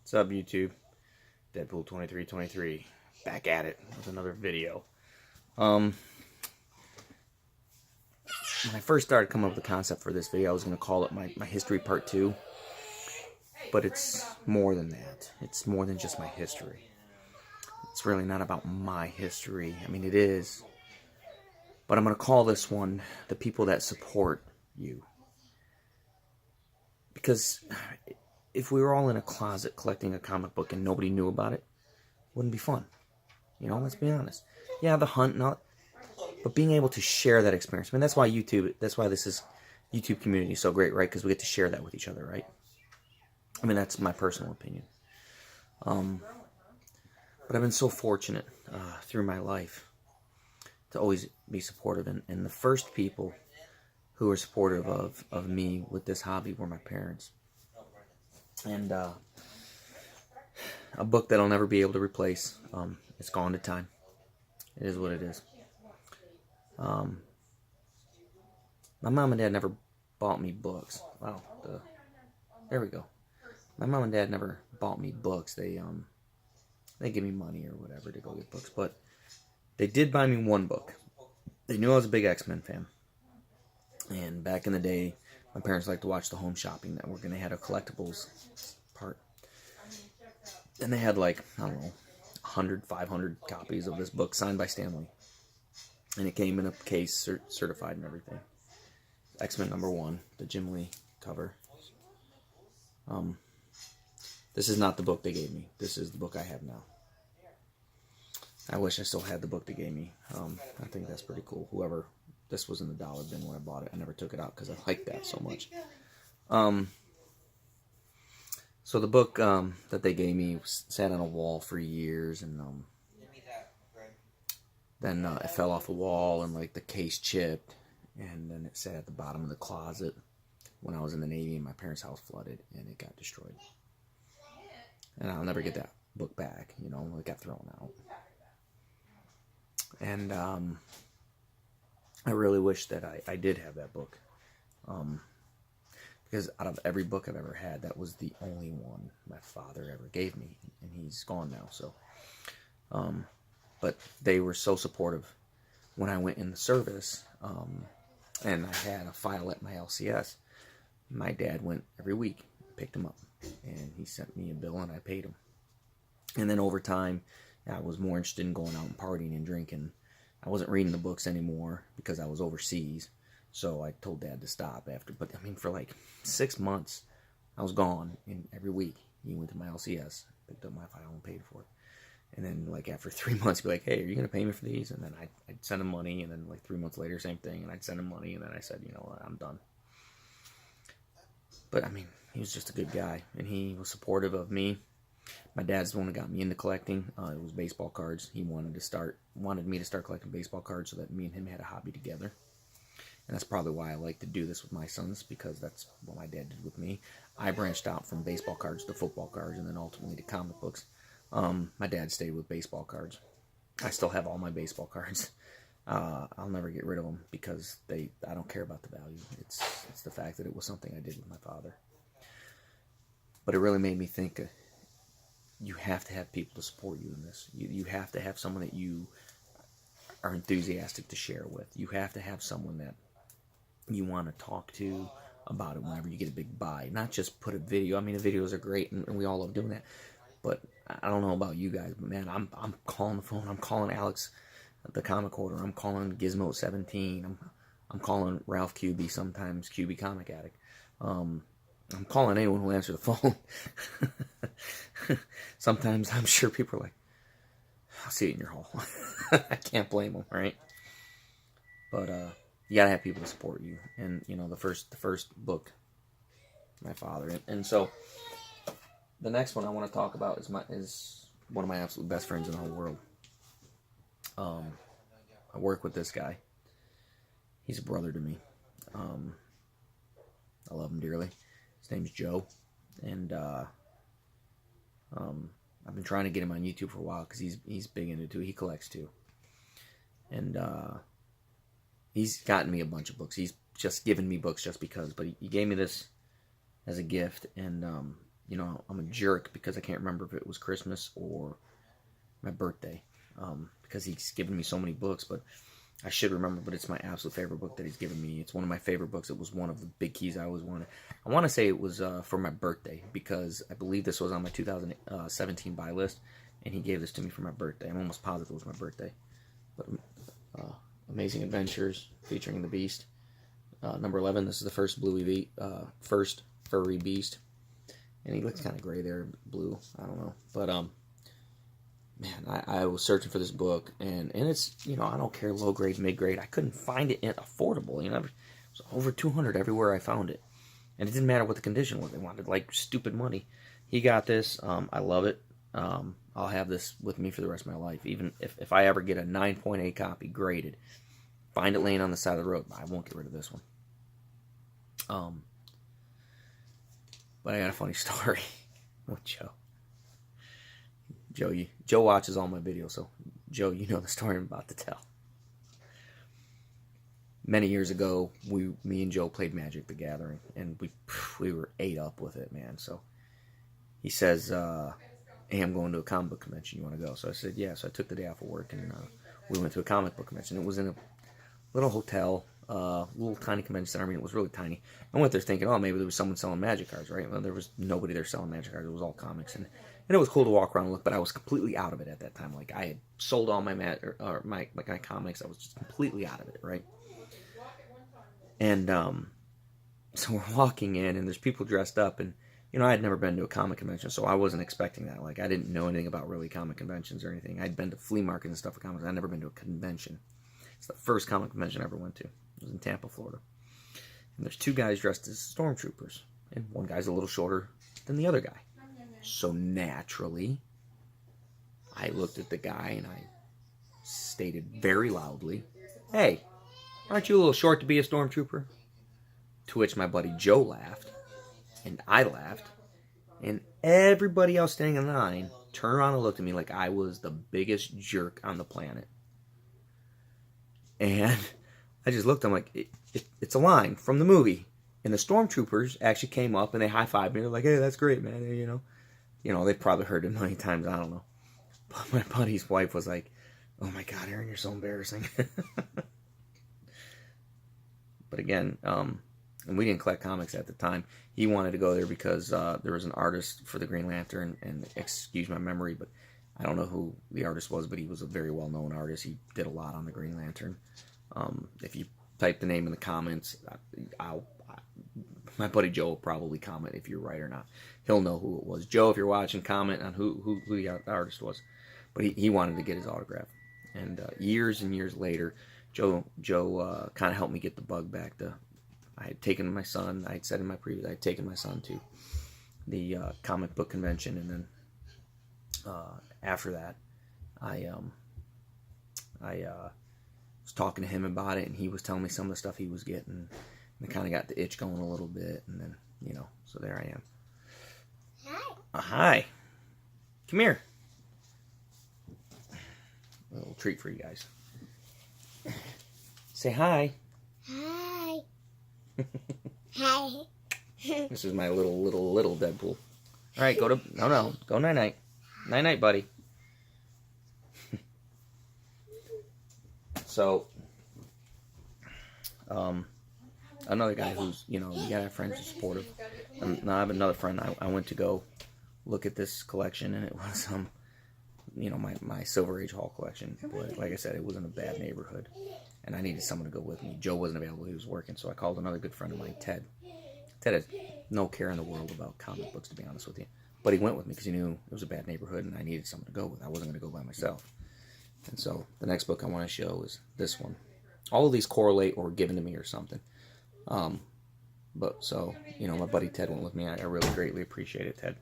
What's up, YouTube? Deadpool2323 back at it with another video. When I first started coming up with the concept for this video, I was going to call it my history part 2. But it's more than that. It's more than just my history. It's really not about my history. I mean, it is. But I'm going to call this one the people that support you. Because if we were all in a closet collecting a comic book and nobody knew about it, it wouldn't be fun. You know, let's be honest. Yeah, the hunt, not, but being able to share that experience. I mean, that's why this YouTube community is so great, right? Because we get to share that with each other, right? I mean, that's my personal opinion. But I've been so fortunate through my life to always be supportive. And the first people who were supportive of me with this hobby were my parents. And a book that I'll never be able to replace. It's gone to time. It is what it is. My mom and dad never bought me books. Wow. There we go. My mom and dad never bought me books. They give me money or whatever to go get books. But they did buy me one book. They knew I was a big X-Men fan. And back in the day, my parents liked to watch the Home Shopping Network, and they had a collectibles part. And they had, like, I don't know, 100, 500 copies of this book signed by Stan Lee. And it came in a case, certified and everything. X-Men #1, the Jim Lee cover. This is not the book they gave me. This is the book I have now. I wish I still had the book they gave me. I think that's pretty cool. This was in the dollar bin when I bought it. I never took it out because I liked that so much. So the book that they gave me sat on a wall for years, and then it fell off a wall, and like the case chipped, and then it sat at the bottom of the closet when I was in the Navy, and my parents' house flooded, and it got destroyed. And I'll never get that book back, you know, it got thrown out. And I really wish that I did have that book. Because out of every book I've ever had, that was the only one my father ever gave me. And he's gone now, so. But they were so supportive when I went in the service. And I had a file at my LCS. My dad went every week, picked him up. And he sent me a bill, and I paid him. And then over time, I was more interested in going out and partying and drinking. I wasn't reading the books anymore because I was overseas. So I told Dad to stop after. But, I mean, for like 6 months, I was gone. And every week, he went to my LCS, picked up my file, and paid for it. And then, like, after 3 months, he'd be like, hey, are you going to pay me for these? And then I'd send him money. And then, like, 3 months later, same thing. And I'd send him money. And then I said, you know what, I'm done. But, I mean, he was just a good guy. And he was supportive of me. My dad's the one that got me into collecting. It was baseball cards. He wanted me to start collecting baseball cards so that me and him had a hobby together. And that's probably why I like to do this with my sons, because that's what my dad did with me. I branched out from baseball cards to football cards, and then ultimately to comic books. My dad stayed with baseball cards. I still have all my baseball cards. I'll never get rid of them because I don't care about the value. It's the fact that it was something I did with my father. But it really made me think. You have to have people to support you in this. You have to have someone that you are enthusiastic to share with. You have to have someone that you want to talk to about it whenever you get a big buy. Not just put a video. I mean, the videos are great, and we all love doing that. But I don't know about you guys, but man, I'm calling the phone. I'm calling Alex, the comic order. I'm calling Gizmo17. I'm calling Ralph QB, sometimes QB Comic Addict. I'm calling anyone who answers the phone. Sometimes I'm sure people are like, I'll see it in your hall. I can't blame them, right? But you gotta have people to support you. And you know, the first book, my father. And so the next one I want to talk about is one of my absolute best friends in the whole world. I work with this guy. He's a brother to me. I love him dearly. His name's Joe, and I've been trying to get him on YouTube for a while because he's big into it too. He collects too, and he's gotten me a bunch of books. He's just given me books just because, but he gave me this as a gift, and you know, I'm a jerk because I can't remember if it was Christmas or my birthday, because he's given me so many books, but I should remember, but it's my absolute favorite book that he's given me. It's one of my favorite books. It was one of the big keys I always wanted. I want to say it was for my birthday, because I believe this was on my 2017 buy list, and he gave this to me for my birthday. I'm almost positive it was my birthday. But Amazing Adventures featuring the Beast. Number 11, this is the first first furry beast. And he looks kind of gray there, blue, I don't know. But, man, I was searching for this book, and it's, you know, I don't care, low grade, mid grade. I couldn't find it affordable, you know. It was over $200 everywhere I found it. And it didn't matter what the condition was. They wanted, like, stupid money. He got this. I love it. I'll have this with me for the rest of my life. Even if I ever get a 9.8 copy graded, find it laying on the side of the road, I won't get rid of this one. But I got a funny story with Joe. Joe watches all my videos, so Joe, you know the story I'm about to tell. Many years ago, me and Joe played Magic: The Gathering, and we were ate up with it, man. So he says, "Hey, I'm going to a comic book convention. You want to go?" So I said, "Yeah." So I took the day off of work, and we went to a comic book convention. It was in a little hotel, little tiny convention center. I mean, it was really tiny. I went there thinking, oh, maybe there was someone selling Magic cards, right? Well, there was nobody there selling Magic cards. It was all comics, and it was cool to walk around and look. But I was completely out of it at that time. Like, I had sold all my my comics. I was just completely out of it, right? And so we're walking in, and there's people dressed up, and you know, I had never been to a comic convention, so I wasn't expecting that. Like, I didn't know anything about really comic conventions or anything. I'd been to flea markets and stuff for comics. I'd never been to a convention. It's the first comic convention I ever went to. It was in Tampa, Florida. And there's two guys dressed as stormtroopers, and one guy's a little shorter than the other guy. So naturally, I looked at the guy and I stated very loudly, "Hey, aren't you a little short to be a stormtrooper?" To which my buddy Joe laughed, and I laughed, and everybody else standing in line turned around and looked at me like I was the biggest jerk on the planet. And I just looked, I'm like, it's a line from the movie. And the stormtroopers actually came up and they high-fived me. They're like, "Hey, that's great, man." You know, they've probably heard it a million times, I don't know. But my buddy's wife was like, "Oh my God, Aaron, you're so embarrassing." But again, and we didn't collect comics at the time. He wanted to go there because there was an artist for the Green Lantern, and excuse my memory, but I don't know who the artist was, but he was a very well-known artist. He did a lot on the Green Lantern. If you type the name in the comments, my buddy Joe will probably comment if you're right or not. He'll know who it was. Joe, if you're watching, comment on who the artist was. But he wanted to get his autograph. And years and years later, Joe kind of helped me get the bug back. I had taken my son, I had said in my preview, I had taken my son to the comic book convention, and then after that, I was talking to him about it, and he was telling me some of the stuff he was getting, and I kind of got the itch going a little bit, and then, you know, so there I am. Hi. Hi. Come here. A little treat for you guys. Say hi. Hi. Hi. This is my little Deadpool. All right, go night-night. Night-night, buddy. So, another guy who's, you know, you gotta have friends who's supportive. Now I have another friend. I went to go look at this collection, and it was, you know, my Silver Age Hall collection. But like I said, it was in a bad neighborhood, and I needed someone to go with me. Joe wasn't available; he was working, so I called another good friend of mine, Ted. Ted had no care in the world about comic books, to be honest with you. But he went with me because he knew it was a bad neighborhood and I needed someone to go with. I wasn't going to go by myself. And so the next book I want to show is this one. All of these correlate or were given to me or something. But so, you know, my buddy Ted went with me. I really greatly appreciate it, Ted.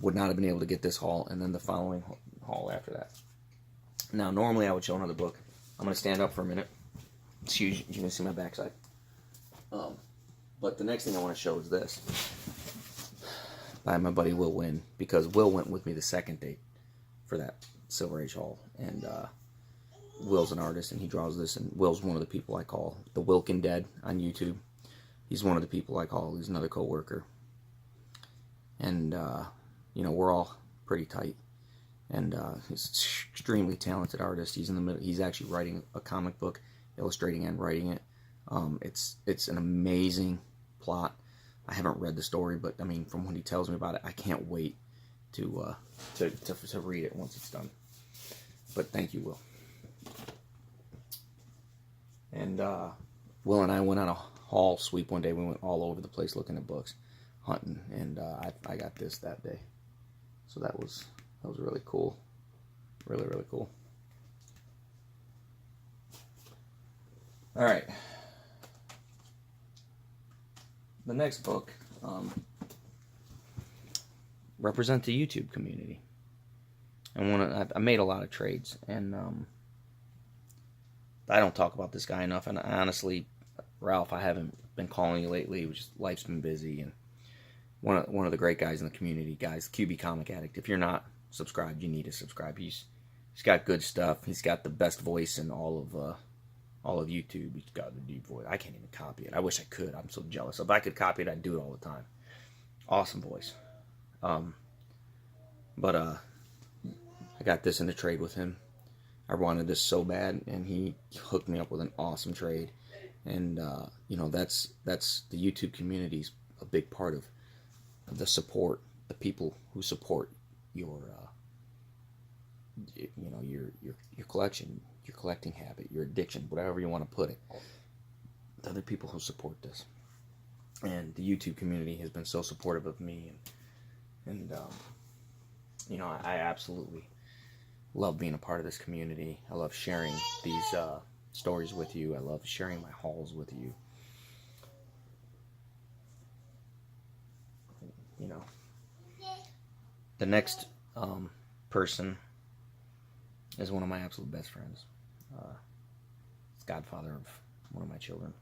Would not have been able to get this haul and then the following haul after that. Now, normally I would show another book. I'm going to stand up for a minute. You can see my backside. But the next thing I want to show is this. By my buddy Will Wynn, because Will went with me the second date for that Silver Age haul, and Will's an artist and he draws this, and Will's one of the people I call the Wilkin Dead on YouTube. He's one of the people I call. He's another co-worker. and we're all pretty tight. And he's an extremely talented artist. He's in the middle. He's actually writing a comic book, illustrating and writing it. It's an amazing plot. I haven't read the story, but I mean, from what he tells me about it, I can't wait to read it once it's done. But thank you, Will. And Will and I went on a haul sweep one day. We went all over the place looking at books, hunting, and I got this that day. So that was really cool. Really, really cool. All right. The next book represents the YouTube community. And I made a lot of trades, and I don't talk about this guy enough. And honestly, Ralph, I haven't been calling you lately. Life's been busy, and one of the great guys in the community, guys, QB Comic Addict. If you're not subscribed, you need to subscribe. He's got good stuff. He's got the best voice in all of YouTube. He's got the deep voice. I can't even copy it. I wish I could. I'm so jealous. If I could copy it, I'd do it all the time. Awesome voice. But I got this in a trade with him. I wanted this so bad, and he hooked me up with an awesome trade. And that's the YouTube community's a big part of the support, the people who support your collection, your collecting habit, your addiction, whatever you want to put it. The other people who support this, and the YouTube community has been so supportive of me, and I absolutely love being a part of this community. I love sharing these stories with you. I love sharing my hauls with you. The next person is one of my absolute best friends. It's godfather of one of my children.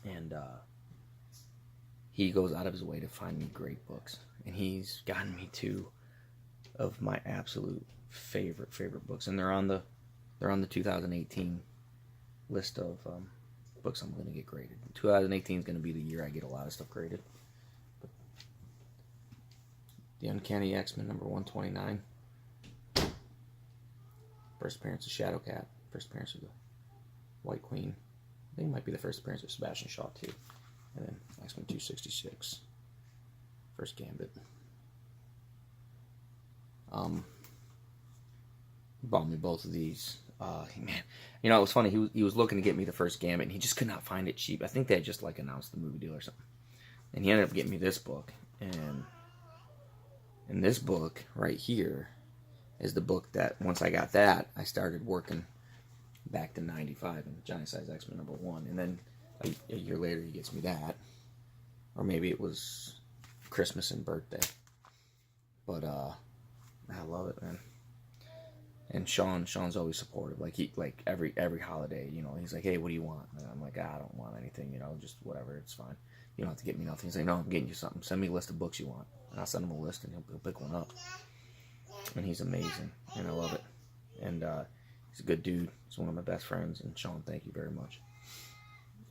And he goes out of his way to find me great books. And he's gotten me two of my absolute favorite books. And they're on the 2018 list of books I'm going to get graded. 2018 is going to be the year I get a lot of stuff graded. The Uncanny X-Men number 129. First appearance of Shadowcat. First appearance of the White Queen. I think it might be the first appearance of Sebastian Shaw too. And then X-Men 266. First Gambit. He bought me both of these. Man, it was funny. He was looking to get me the first Gambit, and he just could not find it cheap. I think they had just announced the movie deal or something. And he ended up getting me this book. And this book right here is the book that, once I got that, I started working back to 95 and Giant Size X-Men number 1. And then a year later, he gets me that. Or maybe it was Christmas and birthday. But I love it, man. And Sean's always supportive. Like every holiday, he's like, hey, what do you want? And I'm like, I don't want anything, just whatever, it's fine. You don't have to get me nothing. He's like, no, I'm getting you something. Send me a list of books you want. And I'll send him a list, and he'll pick one up. And he's amazing, and I love it. And he's a good dude. He's one of my best friends. And Sean, thank you very much.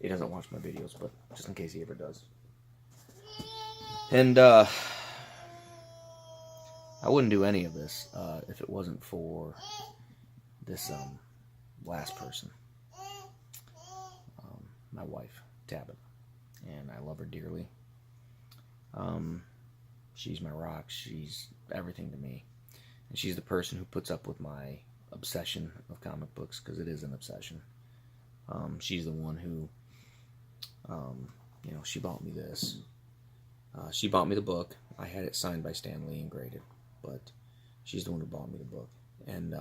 He doesn't watch my videos, but just in case he ever does. And I wouldn't do any of this if it wasn't for this last person. My wife, Tabitha. And I love her dearly. She's my rock. She's everything to me. And she's the person who puts up with my obsession of comic books, because it is an obsession. She's the one who, she bought me this. She bought me the book. I had it signed by Stan Lee and graded, but she's the one who bought me the book. And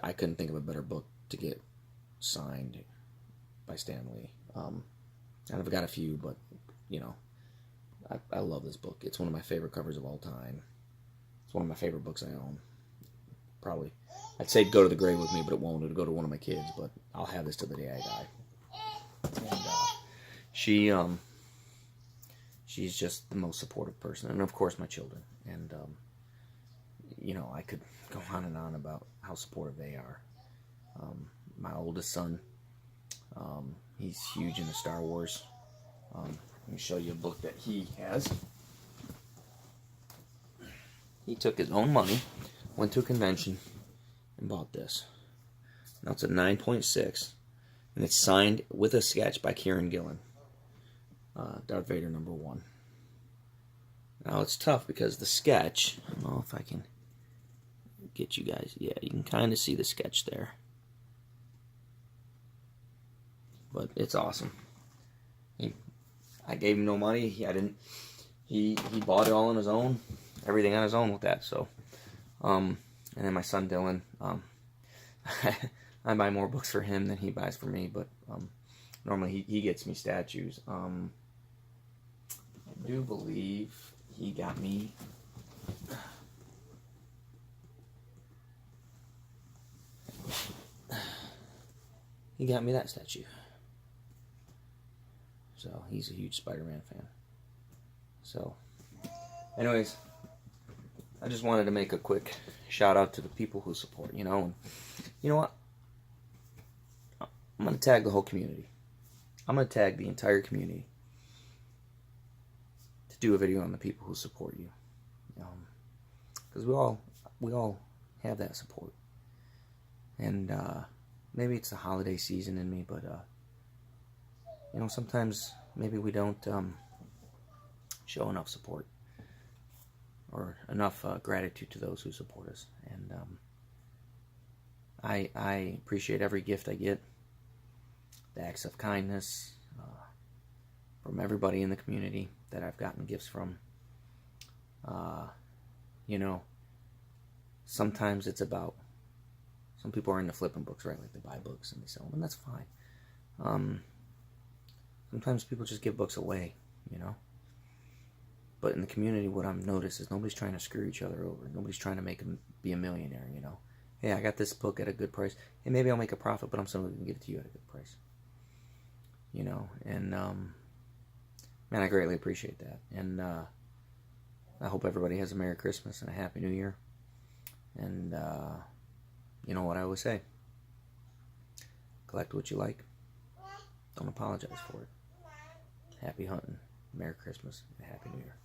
I couldn't think of a better book to get signed by Stan Lee. And I've got a few, but I love this book. It's one of my favorite covers of all time. It's one of my favorite books I own. Probably, I'd say go to the grave with me, but it won't. It'll go to one of my kids. But I'll have this till the day I die. And she's just the most supportive person, and of course my children. And I could go on and on about how supportive they are. My oldest son, he's huge into Star Wars. Let me show you a book that he has. He took his own money, went to a convention, and bought this. Now it's a 9.6, and it's signed with a sketch by Kieran Gillen. Darth Vader #1. Now it's tough because the sketch, I don't know if I can get you guys, yeah, you can kind of see the sketch there. But it's awesome. I gave him no money. He bought it all on his own, everything on his own with that. So, and then my son Dylan, I buy more books for him than he buys for me. But normally he gets me statues. I do believe he got me. He got me that statue. So he's a huge Spider-Man fan. So, anyways, I just wanted to make a quick shout out to the people who support, you know. And you know what? I'm going to tag the whole community. I'm going to tag the entire community to do a video on the people who support you. Because we all have that support. And maybe it's the holiday season in me, but you know, sometimes maybe we don't show enough support or enough gratitude to those who support us. And I appreciate every gift I get, the acts of kindness from everybody in the community that I've gotten gifts from. You know, sometimes it's about, some people are into flipping books, right? Like they buy books and they sell them, and that's fine. Sometimes people just give books away, you know. But in the community, what I've noticed is nobody's trying to screw each other over. Nobody's trying to make them be a millionaire, you know. Hey, I got this book at a good price. Hey, maybe I'll make a profit, but I'm still going to give it to you at a good price. You know, and man, I greatly appreciate that. And I hope everybody has a Merry Christmas and a Happy New Year. And you know what I always say: collect what you like. Don't apologize for it. Happy hunting, Merry Christmas, and Happy New Year.